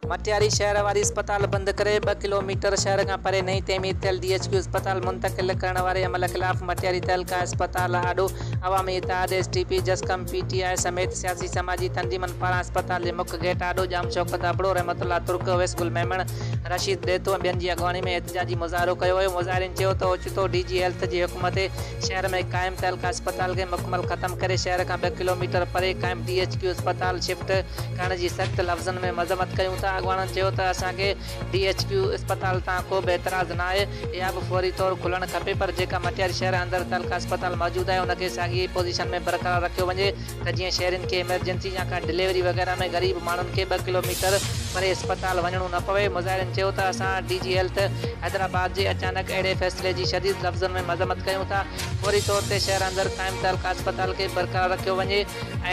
मटियारी शहर वारी अस्पताल बंद करे 2 किलोमीटर शहर का परे नई तैमीर थियल DHQ अस्पताल मुंतकिल करण वारे अमल खिलाफ मटियारी तहलका अस्पताल आडो अवामी इत्तेहाद STP जसकम PTI समेत सियासी समाजी तंजीमन पारां अस्पताल के मुख्य गेट आडो जाम शौकत अबड़ो रहमतुल्लाह तुर्क वेसगुल मेमण रशीद देतो ॿियनि जी अॻवानी में एहतजाजी मुज़ाहिरो कयो वियो। मुज़ाहिरीन चयो त ओचितो DG हेल्थ जी हुकूमत शहर में क़ाइम तहलका अस्पताल के मुकमल ख़त्म करे शहर का 2 किलोमीटर परे क़ाइम DHQ अस्पताल शिफ्ट करण जी सख्त लफ़्ज़न में मज़म्मत कयूं था। अॻवाननि चयो त असांखे DHQ अस्पताल तां को बि एतराज़ न आहे, इहा बि फौरी तौर खुलणु खपे, पर जेका मटियारी शहर अंदर तहलका अस्पताल मौजूद है उनके साॻी पोजीशन में बरक़रार रखियो वञे त जीअं शहरिन के इमरजेंसी या का डिलीवरी वग़ैरह में गरीब माण्हुनि खे 2 किलोमीटर परे अस्पताल वञणो न पवे। मुज़ाहिरीन चयो त असां DG हेल्थ हैदराबाद जे अचानक अहिड़े फ़ैसिले जी शदीद लफ़्ज़न में मज़म्मत कयूं था। फौरी तौर ते शहर अंदर क़ाइम तहलका अस्पताल के बरक़रार रखियो वञे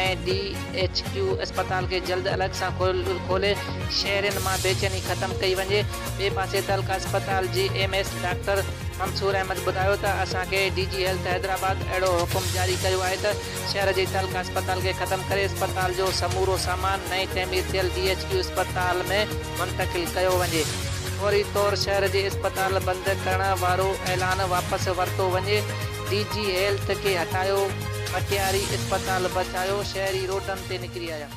ऐं DHQ अस्पताल के जल्द अलॻि सां खोले शहरनि मां बेचैनी ख़त्म कई वञे। ॿिए पासे तहलका अस्पताल जी MS डॉक्टर मंसूर अहमद ॿुधायो त असांखे DG हेल्थ हैदराबाद अहिड़ो हुकुम जारी कयो आहे त शहर जे तहलका अस्पताल के ख़त्म करे अस्पताल जो समूरो सामान नई तैमीर थियल DHQ अस्पताल में मुंतकिल कयो वञे। फौरी तौर शहर जे अस्पताल बंद करण वारो ऐलान वापसि वरितो वञे। DG हेल्थ के हटायो, मटियारी अस्पताल बचायो, शहरी रोडनि ते निकिरी आया।